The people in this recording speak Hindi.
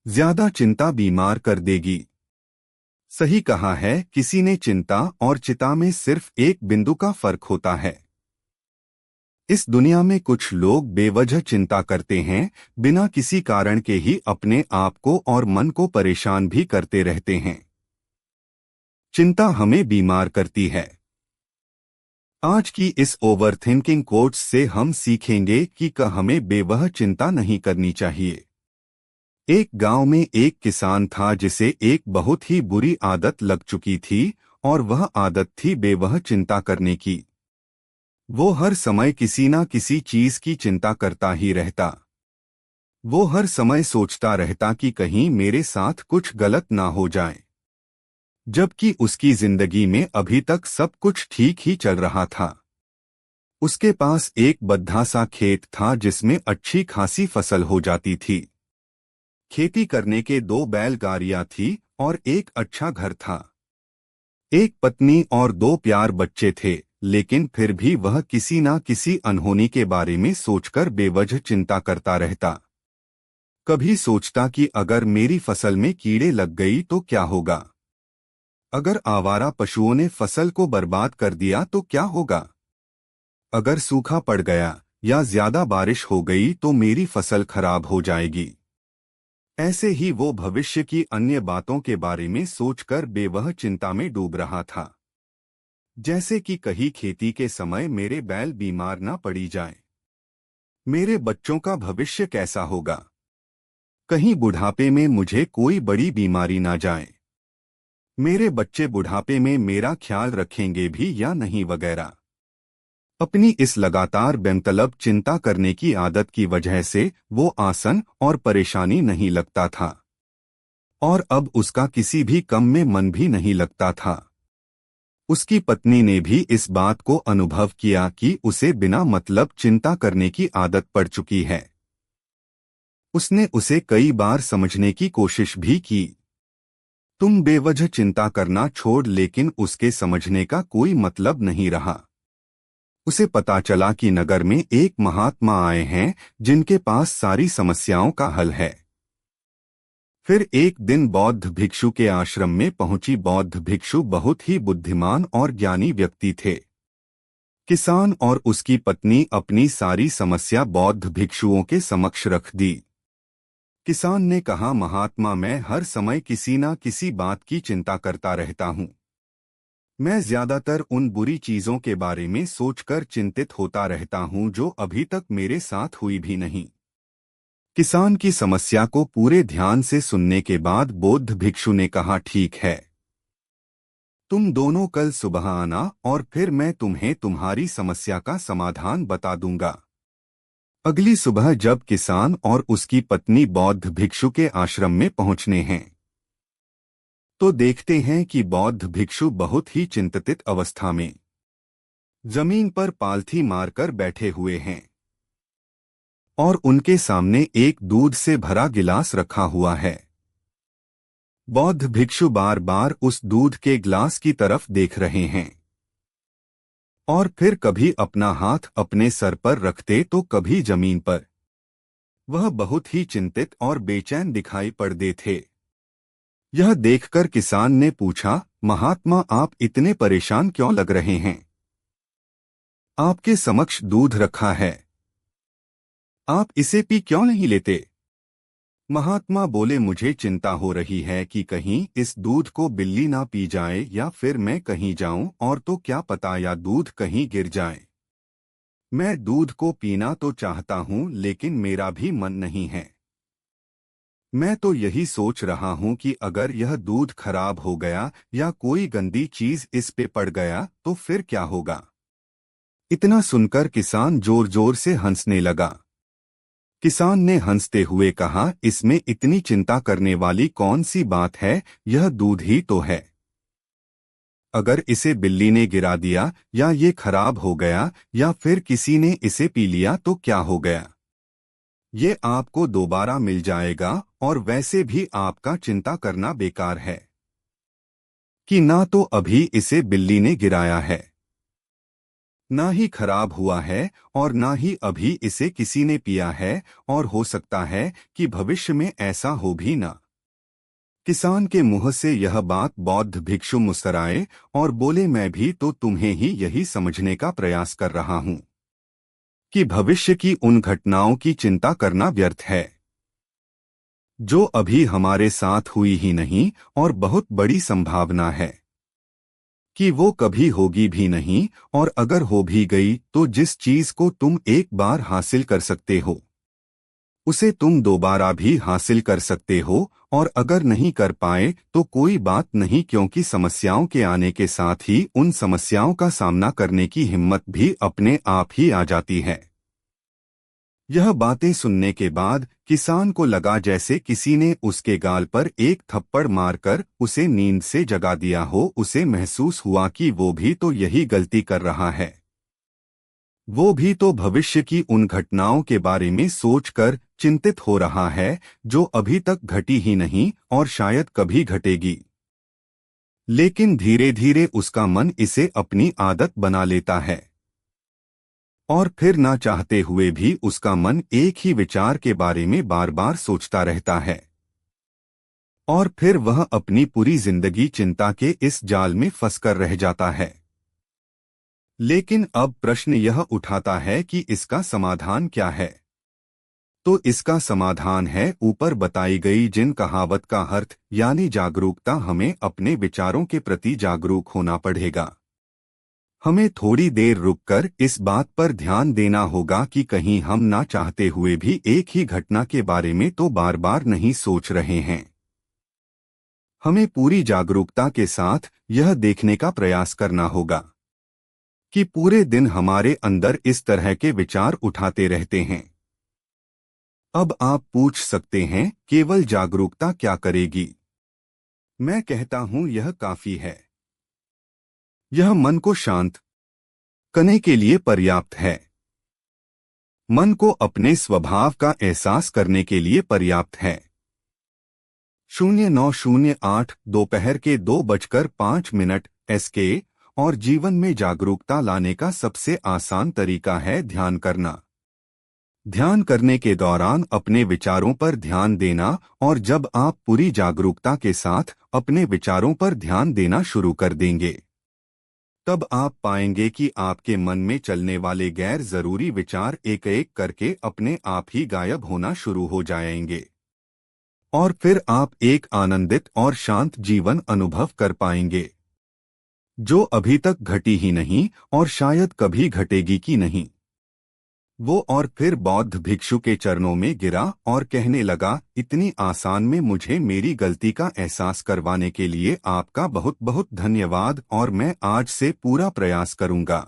ज्यादा चिंता बीमार कर देगी। सही कहा है किसी ने, चिंता और चिता में सिर्फ एक बिंदु का फर्क होता है। इस दुनिया में कुछ लोग बेवजह चिंता करते हैं, बिना किसी कारण के ही अपने आप को और मन को परेशान भी करते रहते हैं। चिंता हमें बीमार करती है। आज की इस ओवरथिंकिंग कोट्स से हम सीखेंगे कि हमें बेवजह चिंता नहीं करनी चाहिए। एक गांव में एक किसान था जिसे एक बहुत ही बुरी आदत लग चुकी थी, और वह आदत थी बेवजह चिंता करने की। वो हर समय किसी ना किसी चीज की चिंता करता ही रहता। वो हर समय सोचता रहता कि कहीं मेरे साथ कुछ गलत ना हो जाए, जबकि उसकी जिंदगी में अभी तक सब कुछ ठीक ही चल रहा था। उसके पास एक बद्धा सा खेत था जिसमें अच्छी खासी फसल हो जाती थी। खेती करने के 2 बैलगाड़ियां थी और एक अच्छा घर था। एक पत्नी और 2 प्यार बच्चे थे, लेकिन फिर भी वह किसी ना किसी अनहोनी के बारे में सोचकर बेवजह चिंता करता रहता। कभी सोचता कि अगर मेरी फसल में कीड़े लग गई तो क्या होगा? अगर आवारा पशुओं ने फसल को बर्बाद कर दिया तो क्या होगा? अगर सूखा पड़ गया या ज्यादा बारिश हो गई तो मेरी फसल खराब हो जाएगी। ऐसे ही वो भविष्य की अन्य बातों के बारे में सोचकर बेवजह चिंता में डूब रहा था। जैसे कि कहीं खेती के समय मेरे बैल बीमार ना पड़ी जाएं। मेरे बच्चों का भविष्य कैसा होगा? कहीं बुढ़ापे में मुझे कोई बड़ी बीमारी ना जाए। मेरे बच्चे बुढ़ापे में मेरा ख्याल रखेंगे भी या नहीं, वगैरह। अपनी इस लगातार बेमतलब चिंता करने की आदत की वजह से वो आसन और परेशानी नहीं लगता था, और अब उसका किसी भी काम में मन भी नहीं लगता था। उसकी पत्नी ने भी इस बात को अनुभव किया कि उसे बिना मतलब चिंता करने की आदत पड़ चुकी है। उसने उसे कई बार समझने की कोशिश भी की। तुम बेवजह चिंता करना छोड़, लेकिन उसके समझने का कोई मतलब नहीं रहा। उसे पता चला कि नगर में एक महात्मा आए हैं जिनके पास सारी समस्याओं का हल है। फिर एक दिन बौद्ध भिक्षु के आश्रम में पहुंची। बौद्ध भिक्षु बहुत ही बुद्धिमान और ज्ञानी व्यक्ति थे। किसान और उसकी पत्नी अपनी सारी समस्या बौद्ध भिक्षुओं के समक्ष रख दी। किसान ने कहा, महात्मा, मैं हर समय किसी ना किसी बात की चिंता करता रहता हूँ। मैं ज्यादातर उन बुरी चीजों के बारे में सोचकर चिंतित होता रहता हूँ जो अभी तक मेरे साथ हुई भी नहीं। किसान की समस्या को पूरे ध्यान से सुनने के बाद बौद्ध भिक्षु ने कहा, ठीक है, तुम दोनों कल सुबह आना और फिर मैं तुम्हें तुम्हारी समस्या का समाधान बता दूंगा। अगली सुबह जब किसान और उसकी पत्नी बौद्ध भिक्षु के आश्रम में पहुंचने हैं, तो देखते हैं कि बौद्ध भिक्षु बहुत ही चिंतित अवस्था में जमीन पर पालथी मारकर बैठे हुए हैं, और उनके सामने एक दूध से भरा गिलास रखा हुआ है। बौद्ध भिक्षु बार बार उस दूध के गिलास की तरफ देख रहे हैं, और फिर कभी अपना हाथ अपने सर पर रखते तो कभी जमीन पर। वह बहुत ही चिंतित और बेचैन दिखाई पड़ते थे। यह देखकर किसान ने पूछा, महात्मा, आप इतने परेशान क्यों लग रहे हैं? आपके समक्ष दूध रखा है, आप इसे पी क्यों नहीं लेते? महात्मा बोले, मुझे चिंता हो रही है कि कहीं इस दूध को बिल्ली ना पी जाए या फिर मैं कहीं जाऊं और तो क्या पता या दूध कहीं गिर जाए। मैं दूध को पीना तो चाहता हूं लेकिन मेरा भी मन नहीं है। मैं तो यही सोच रहा हूं कि अगर यह दूध खराब हो गया या कोई गंदी चीज इस पे पड़ गया तो फिर क्या होगा। इतना सुनकर किसान जोर जोर से हंसने लगा। किसान ने हंसते हुए कहा, इसमें इतनी चिंता करने वाली कौन सी बात है, यह दूध ही तो है। अगर इसे बिल्ली ने गिरा दिया या ये खराब हो गया या फिर किसी ने इसे पी लिया तो क्या हो गया। ये आपको दोबारा मिल जाएगा, और वैसे भी आपका चिंता करना बेकार है कि ना तो अभी इसे बिल्ली ने गिराया है ना ही खराब हुआ है और ना ही अभी इसे किसी ने पिया है, और हो सकता है कि भविष्य में ऐसा हो भी ना। किसान के मुंह से यह बात बौद्ध भिक्षु मुस्कराए और बोले, मैं भी तो तुम्हें ही यही समझने का प्रयास कर रहा हूं कि भविष्य की उन घटनाओं की चिंता करना व्यर्थ है जो अभी हमारे साथ हुई ही नहीं, और बहुत बड़ी संभावना है कि वो कभी होगी भी नहीं, और अगर हो भी गई तो जिस चीज को तुम एक बार हासिल कर सकते हो उसे तुम दोबारा भी हासिल कर सकते हो, और अगर नहीं कर पाए तो कोई बात नहीं, क्योंकि समस्याओं के आने के साथ ही उन समस्याओं का सामना करने की हिम्मत भी अपने आप ही आ जाती है। यह बातें सुनने के बाद किसान को लगा जैसे किसी ने उसके गाल पर एक थप्पड़ मारकर उसे नींद से जगा दिया हो। उसे महसूस हुआ कि वो भी तो यही गलती कर रहा है। वो भी तो भविष्य की उन घटनाओं के बारे में सोचकर चिंतित हो रहा है जो अभी तक घटी ही नहीं और शायद कभी घटेगी। लेकिन धीरे धीरे उसका मन इसे अपनी आदत बना लेता है, और फिर ना चाहते हुए भी उसका मन एक ही विचार के बारे में बार बार सोचता रहता है, और फिर वह अपनी पूरी जिंदगी चिंता के इस जाल में फंसकर रह जाता है। लेकिन अब प्रश्न यह उठाता है कि इसका समाधान क्या है। तो इसका समाधान है ऊपर बताई गई जिन कहावत का अर्थ यानी जागरूकता। हमें अपने विचारों के प्रति जागरूक होना पड़ेगा। हमें थोड़ी देर रुककर इस बात पर ध्यान देना होगा कि कहीं हम ना चाहते हुए भी एक ही घटना के बारे में तो बार बार नहीं सोच रहे हैं। हमें पूरी जागरूकता के साथ यह देखने का प्रयास करना होगा कि पूरे दिन हमारे अंदर इस तरह के विचार उठाते रहते हैं। अब आप पूछ सकते हैं, केवल जागरूकता क्या करेगी? मैं कहता हूं, यह काफी है। यह मन को शांत करने के लिए पर्याप्त है। मन को अपने स्वभाव का एहसास करने के लिए पर्याप्त है। 0908 दोपहर के 2:05 SK। और जीवन में जागरूकता लाने का सबसे आसान तरीका है ध्यान करना। ध्यान करने के दौरान अपने विचारों पर ध्यान देना, और जब आप पूरी जागरूकता के साथ अपने विचारों पर ध्यान देना शुरू कर देंगे तब आप पाएंगे कि आपके मन में चलने वाले गैर जरूरी विचार एक एक करके अपने आप ही गायब होना शुरू हो जाएंगे, और फिर आप एक आनंदित और शांत जीवन अनुभव कर पाएंगे जो अभी तक घटी ही नहीं और शायद कभी घटेगी की नहीं। वो और फिर बौद्ध भिक्षु के चरणों में गिरा और कहने लगा, इतनी आसान में मुझे मेरी गलती का एहसास करवाने के लिए आपका बहुत बहुत धन्यवाद, और मैं आज से पूरा प्रयास करूंगा